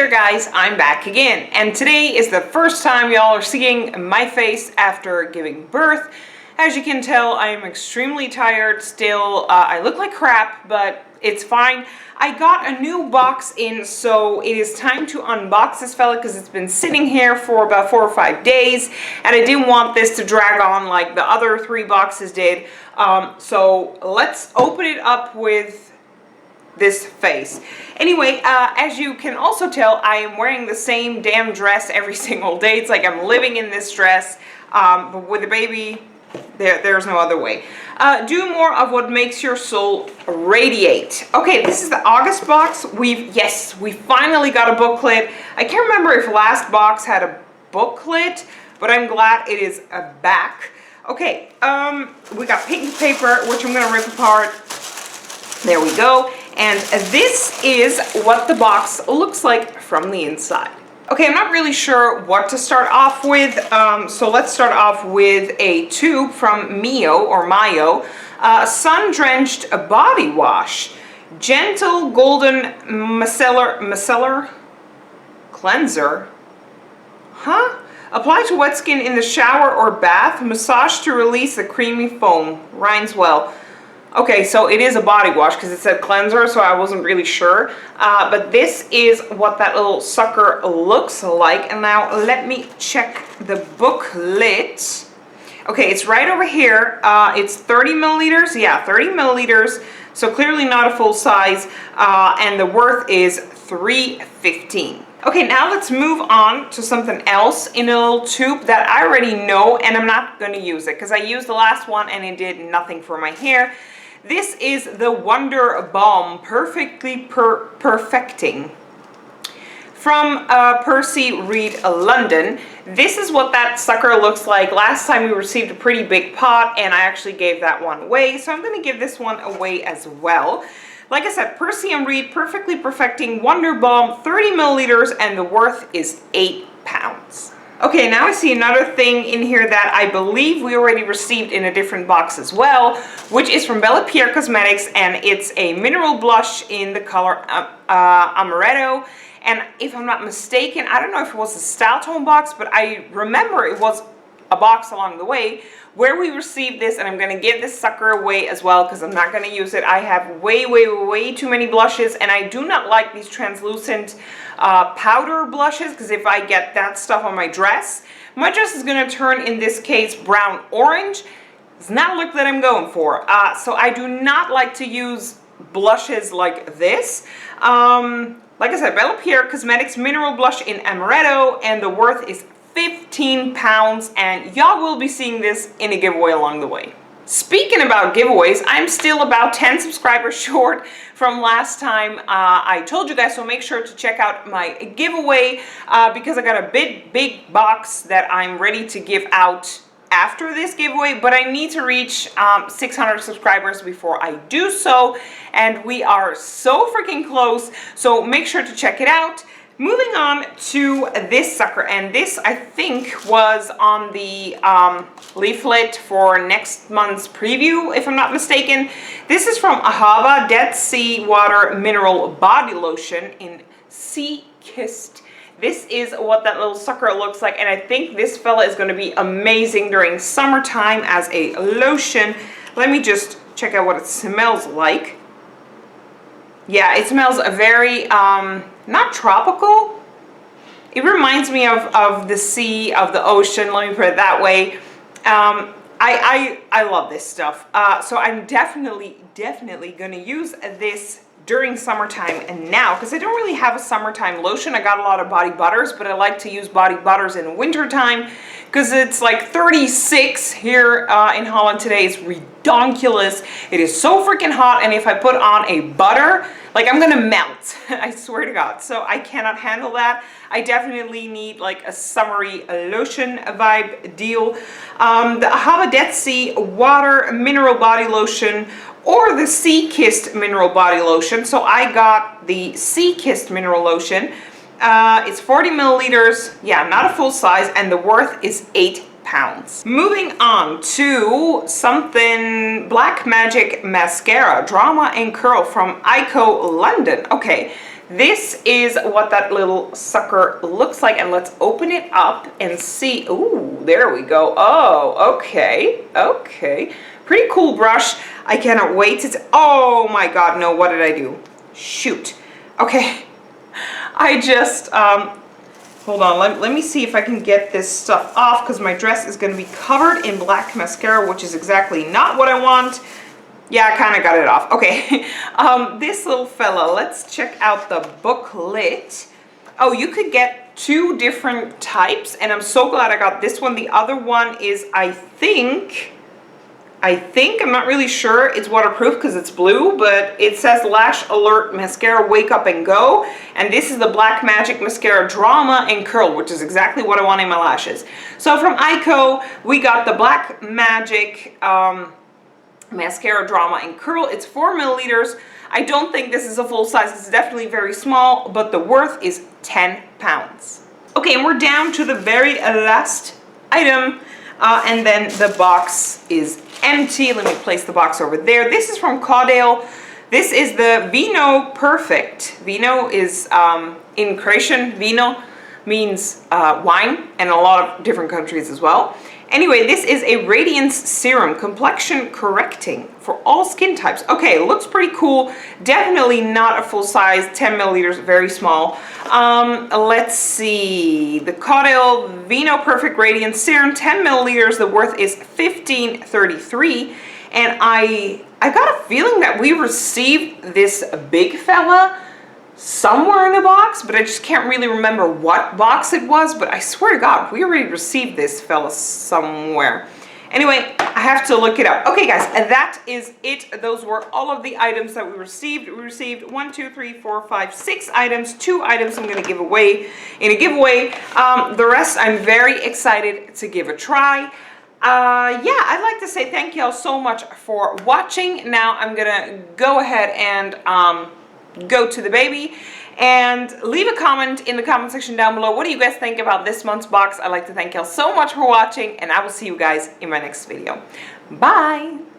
there guys, I'm back again, and today is the first time y'all are seeing my face after giving birth. As you can tell, I am extremely tired still. I look like crap, but it's fine. I got a new box in, so it is time to unbox this fella because it's been sitting here for about 4 or 5 days, and I didn't want this to drag on like the other 3 boxes did. So let's open it up with this face. Anyway, as you can also tell, I am wearing the same damn dress every single day. It's like I'm living in this dress, but with a baby, there's no other way. Do more of what makes your soul radiate. Okay, this is the August box. We finally got a booklet. I can't remember if last box had a booklet, but I'm glad it is back. Okay, we got pink paper, which I'm gonna rip apart. There we go. And this is what the box looks like from the inside. Okay, I'm not really sure what to start off with, so let's start off with a tube from Mayo, sun-drenched body wash, gentle golden micellar cleanser. Huh? Apply to wet skin in the shower or bath, massage to release the creamy foam. Rhymes well. Okay, so it is a body wash because it said cleanser, so I wasn't really sure. But this is what that little sucker looks like. And now let me check the booklet. Okay, it's right over here. It's 30 milliliters. Yeah, 30 milliliters. So clearly not a full size. And the worth is $3.15. Okay, now let's move on to something else in a little tube that I already know, and I'm not going to use it because I used the last one and it did nothing for my hair. This is the Wonder Balm Perfectly Perfecting from Percy Reed London. This is what that sucker looks like. Last time we received a pretty big pot and I actually gave that one away, so I'm going to give this one away as well. Like I said, Percy and Reed Perfectly Perfecting Wonder Balm, 30 milliliters, and the worth is £8. Okay, now I see another thing in here that I believe we already received in a different box as well, which is from Bella Pierre Cosmetics, and it's a mineral blush in the color Amaretto. And if I'm not mistaken, I don't know if it was a Style Tone box, but I remember it was a box along the way where we received this, and I'm going to give this sucker away as well because I'm not going to use it. I have way too many blushes, and I do not like these translucent powder blushes because if I get that stuff on my dress is going to turn, in this case, brown orange. It's not a look that I'm going for. So I do not like to use blushes like this. Like I said, Bella Pierre Cosmetics Mineral Blush in Amaretto, and the worth is £15, and y'all will be seeing this in a giveaway along the way. Speaking about giveaways, I'm still about 10 subscribers short from last time I told you guys, so make sure to check out my giveaway because I got a big box that I'm ready to give out after this giveaway, but I need to reach 600 subscribers before I do so, and we are so freaking close, so make sure to check it out. Moving on to this sucker, and this I think was on the leaflet for next month's preview, if I'm not mistaken. This is from Ahava Dead Sea Water Mineral Body Lotion in Sea Kissed. This is what that little sucker looks like, and I think this fella is going to be amazing during summertime as a lotion. Let me just check out what it smells like. Yeah, it smells very, not tropical. It reminds me of the sea, of the ocean, let me put it that way. I love this stuff. So I'm definitely going to use this during summertime and now, because I don't really have a summertime lotion. I got a lot of body butters, but I like to use body butters in wintertime because it's like 36 here in Holland today. It's redonkulous. It is so freaking hot, and if I put on a butter, like I'm gonna melt. I swear to God. So I cannot handle that. I definitely need like a summery lotion vibe deal. The Ahava Dead Sea Water Mineral Body Lotion or the Sea Kissed Mineral Body Lotion. So I got the Sea Kissed Mineral Lotion. It's 40 milliliters. Yeah, not a full size, and the worth is £8. Moving on to something Black Magic Mascara Drama and Curl from Ico London. Okay, this is what that little sucker looks like, and let's open it up and see. Ooh, there we go. Oh, okay, okay. Pretty cool brush. I cannot wait to, oh my God, no, what did I do? Shoot. Okay, I just, hold on, let me see if I can get this stuff off, because my dress is going to be covered in black mascara, which is exactly not what I want. Yeah, I kind of got it off. Okay, this little fella, let's check out the booklet. Oh, you could get 2 different types, and I'm so glad I got this one. The other one is, I think, I'm not really sure, it's waterproof because it's blue, but it says Lash Alert Mascara Wake Up and Go. And this is the Black Magic Mascara Drama and Curl, which is exactly what I want in my lashes. So from Ico, we got the Black Magic Mascara Drama and Curl. It's 4 milliliters. I don't think this is a full size. It's definitely very small, but the worth is 10 pounds. Okay, and we're down to the very last item. And then the box is empty. Let me place the box over there. This is from Caudale. This is the Vino Perfect. Vino is in Croatian. Vino means wine, and a lot of different countries as well. Anyway, this is a radiance serum, complexion correcting for all skin types. Okay, looks pretty cool. Definitely not a full size, 10 milliliters, very small. Let's see, the Caudale Vino Perfect Radiance Serum, 10 milliliters. The worth is $15.33. And I got a feeling that we received this big fella somewhere in the box, but I just can't really remember what box it was, but I swear to God, we already received this fella somewhere. Anyway, I have to look it up. Okay, guys, that is it. Those were all of the items that we received. We received 1, 2, 3, 4, 5, 6 items. 2 items I'm going to give away in a giveaway. The rest I'm very excited to give a try. Yeah, I'd like to say thank you all so much for watching. Now I'm going to go ahead and go to the baby and leave a comment in the comment section down below. What do you guys think about this month's box? I'd like to thank y'all so much for watching, and I will see you guys in my next video. Bye!